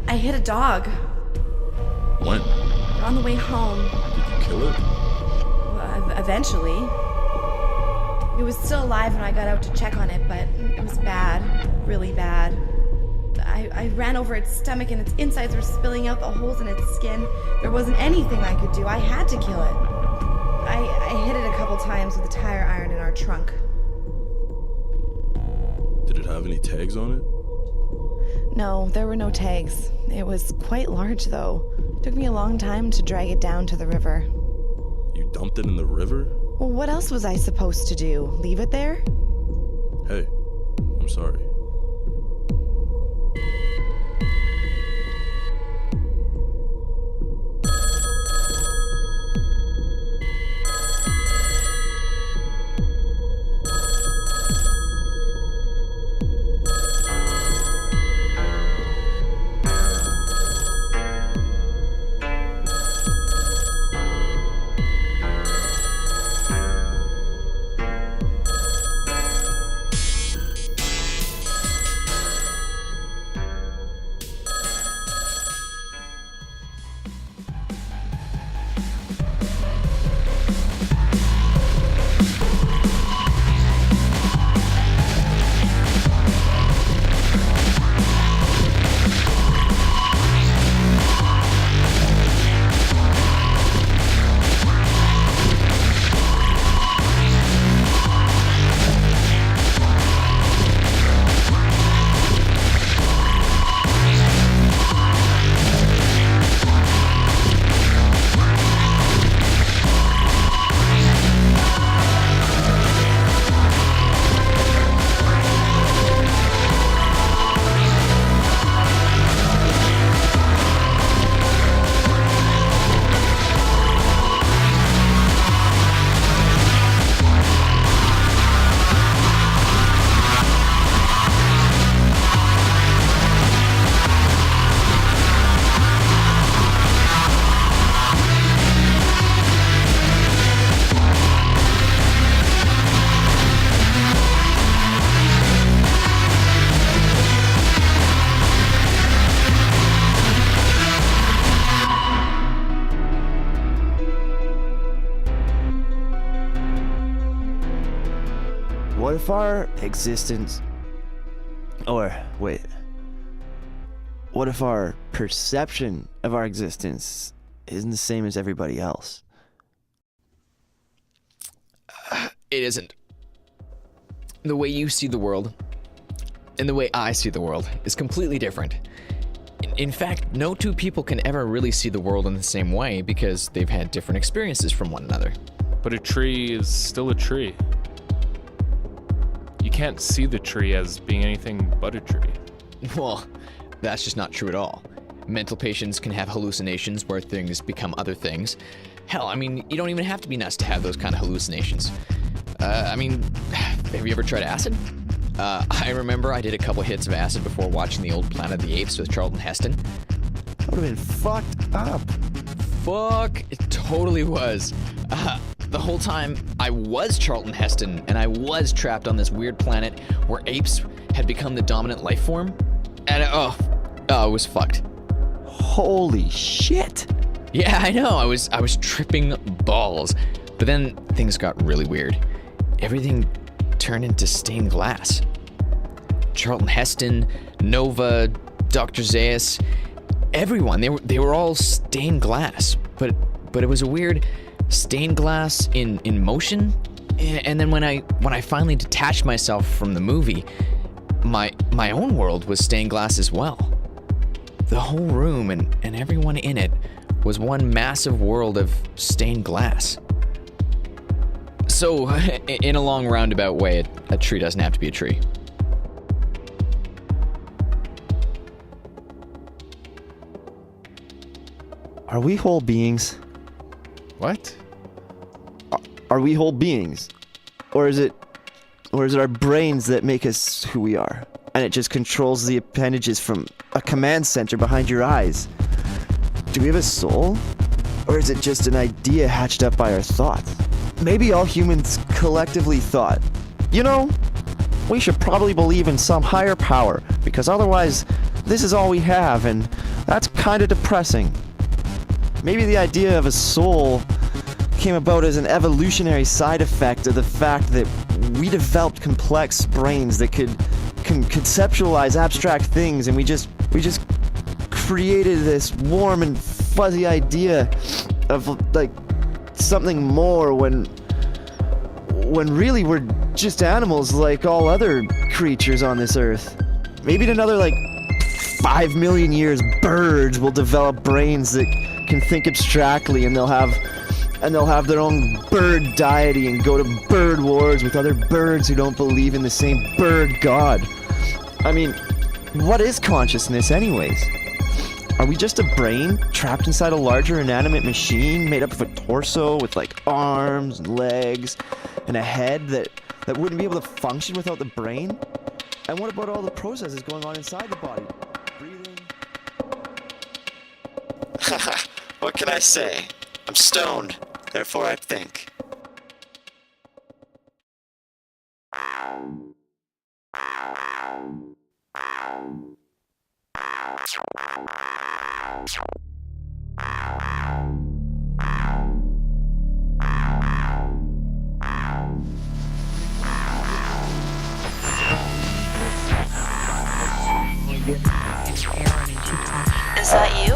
I hit a dog. When? On the way home. Did you kill it? Well, eventually. It was still alive when I got out to check on it, but it was bad. Really bad. I ran over its stomach and its insides were spilling out the holes in its skin. There wasn't anything I could do. I had to kill it. I hit it a couple times with a tire iron in our trunk. Did it have any tags on it? No, there were no tags. It was quite large, though. It took me a long time to drag it down to the river. You dumped it in the river? Well, what else was I supposed to do? Leave it there? Hey, I'm sorry. What if our existence... Or, wait. What if our perception of our existence isn't the same as everybody else? It isn't. The way you see the world and the way I see the world is completely different. In fact, no two people can ever really see the world in the same way because they've had different experiences from one another. But a tree is still a tree. You can't see the tree as being anything but a tree. Well, that's just not true at all. Mental patients can have hallucinations where things become other things. Hell, I mean, you don't even have to be nuts to have those kind of hallucinations. Have you ever tried acid? I remember I did a couple hits of acid before watching the old Planet of the Apes with Charlton Heston. That would have been fucked up. Fuck, it totally was. The whole time, I was Charlton Heston, and I was trapped on this weird planet where apes had become the dominant life form. And it was fucked. Holy shit. Yeah, I know, I was tripping balls. But then things got really weird. Everything turned into stained glass. Charlton Heston, Nova, Dr. Zaius, everyone, they were all stained glass. But it was a weird stained glass in motion. And then when I finally detached myself from the movie, my own world was stained glass as well. The whole room and everyone in it was one massive world of stained glass. So, in a long roundabout way, a tree doesn't have to be a tree. Are we whole beings? What? Are we whole beings? Or is it our brains that make us who we are? And it just controls the appendages from a command center behind your eyes? Do we have a soul? Or is it just an idea hatched up by our thoughts? Maybe all humans collectively thought, you know, we should probably believe in some higher power, because otherwise this is all we have, and kind of depressing. Maybe the idea of a soul came about as an evolutionary side effect of the fact that we developed complex brains that could conceptualize abstract things, and we just created this warm and fuzzy idea of like something more when really we're just animals like all other creatures on this earth. Maybe in another 5 million years, birds will develop brains that can think abstractly, and they'll have their own bird deity and go to bird wars with other birds who don't believe in the same bird god. I mean, what is consciousness anyways? Are we just a brain trapped inside a larger inanimate machine made up of a torso with arms and legs and a head that wouldn't be able to function without the brain? And what about all the processes going on inside the body? Breathing. What can I say? I'm stoned, therefore I think. Is that you?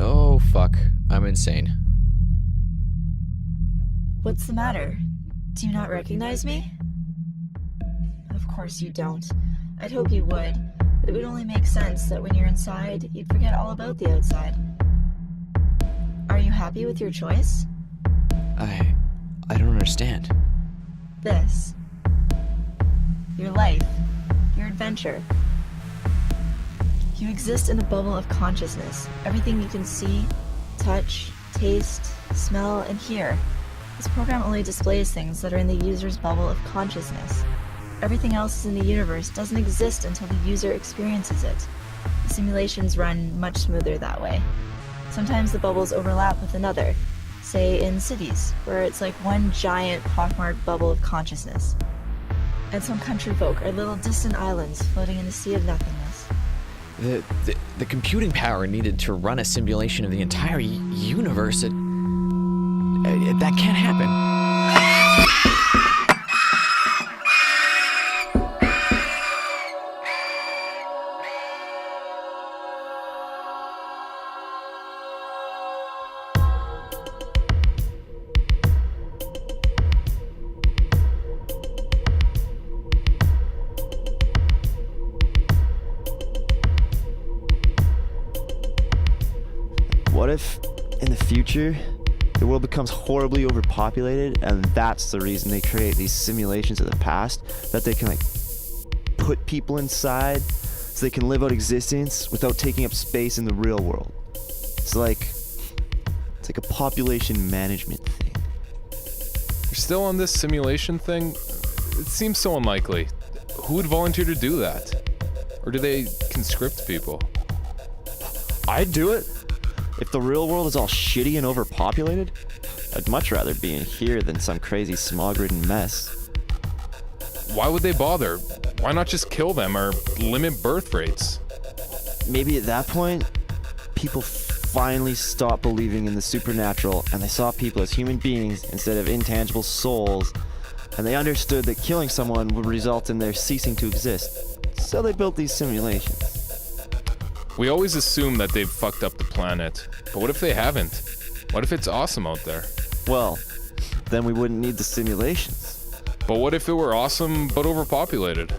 Oh, fuck. I'm insane. What's the matter? Do you not recognize me? Of course you don't. I'd hope you would, but it would only make sense that when you're inside, you'd forget all about the outside. Are you happy with your choice? I don't understand. This. Your life. Your adventure. You exist in a bubble of consciousness. Everything you can see, touch, taste, smell, and hear. This program only displays things that are in the user's bubble of consciousness. Everything else in the universe doesn't exist until the user experiences it. The simulations run much smoother that way. Sometimes the bubbles overlap with another, say in cities, where it's like one giant pockmarked bubble of consciousness. And some country folk are little distant islands floating in a sea of nothingness. The computing power needed to run a simulation of the entire universe, that can't happen. What if, in the future, the world becomes horribly overpopulated, and that's the reason they create these simulations of the past, that they can put people inside so they can live out existence without taking up space in the real world. It's like a population management thing. You're still on this simulation thing? It seems so unlikely. Who would volunteer to do that? Or do they conscript people? I'd do it. If the real world is all shitty and overpopulated, I'd much rather be in here than some crazy smog-ridden mess. Why would they bother? Why not just kill them or limit birth rates? Maybe at that point, people finally stopped believing in the supernatural, and they saw people as human beings instead of intangible souls, and they understood that killing someone would result in their ceasing to exist. So they built these simulations. We always assume that they've fucked up the planet, but what if they haven't? What if it's awesome out there? Well, then we wouldn't need the simulations. But what if it were awesome but overpopulated?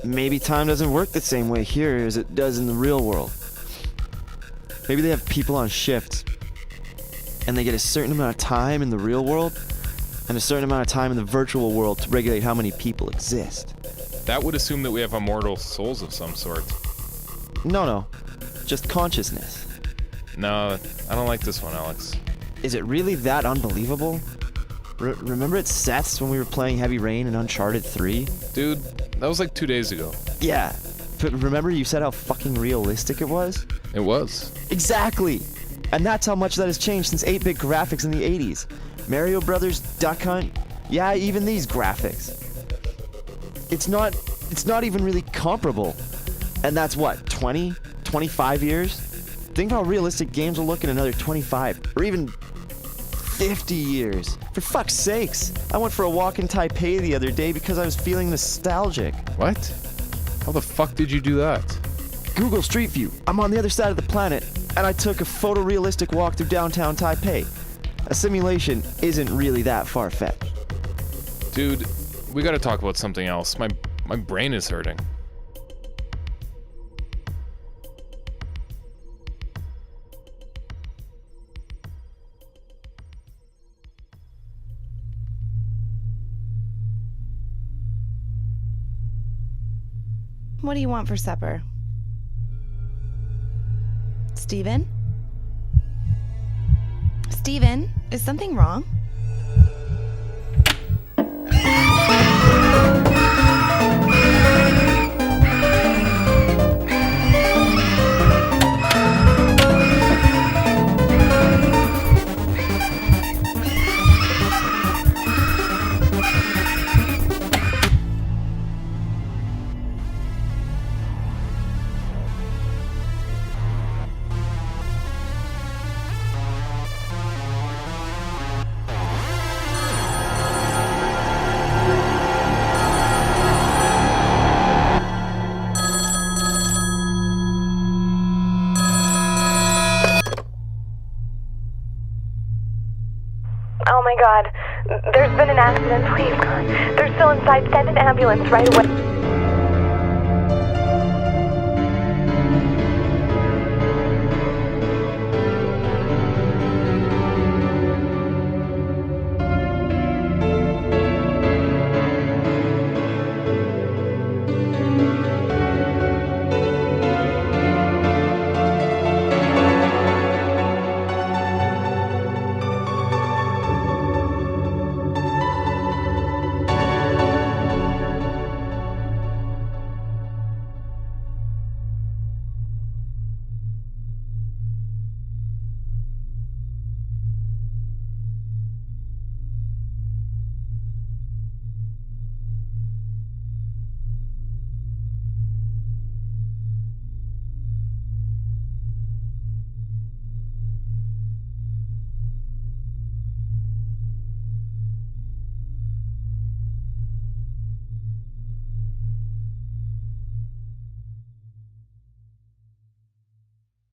maybe time doesn't work the same way here as it does in the real world. Maybe they have people on shift, and they get a certain amount of time in the real world, and a certain amount of time in the virtual world to regulate how many people exist. That would assume that we have immortal souls of some sort. No, just consciousness. No, I don't like this one, Alex. Is it really that unbelievable? Remember at Seth's when we were playing Heavy Rain in Uncharted 3? Dude, that was like 2 days ago. Yeah, but remember you said how fucking realistic it was? It was. Exactly! And that's how much that has changed since 8-bit graphics in the 80s. Mario Brothers, Duck Hunt, yeah, even these graphics. It's not even really comparable. And that's what, 20, 25 years? Think how realistic games will look in another 25, or even 50 years. For fuck's sakes, I went for a walk in Taipei the other day because I was feeling nostalgic. What? How the fuck did you do that? Google Street View. I'm on the other side of the planet, and I took a photorealistic walk through downtown Taipei. A simulation isn't really that far-fetched. Dude, we gotta talk about something else. My brain is hurting. What do you want for supper? Steven? Steven, is something wrong? Oh my god, there's been an accident, please. They're still inside. Send an ambulance right away.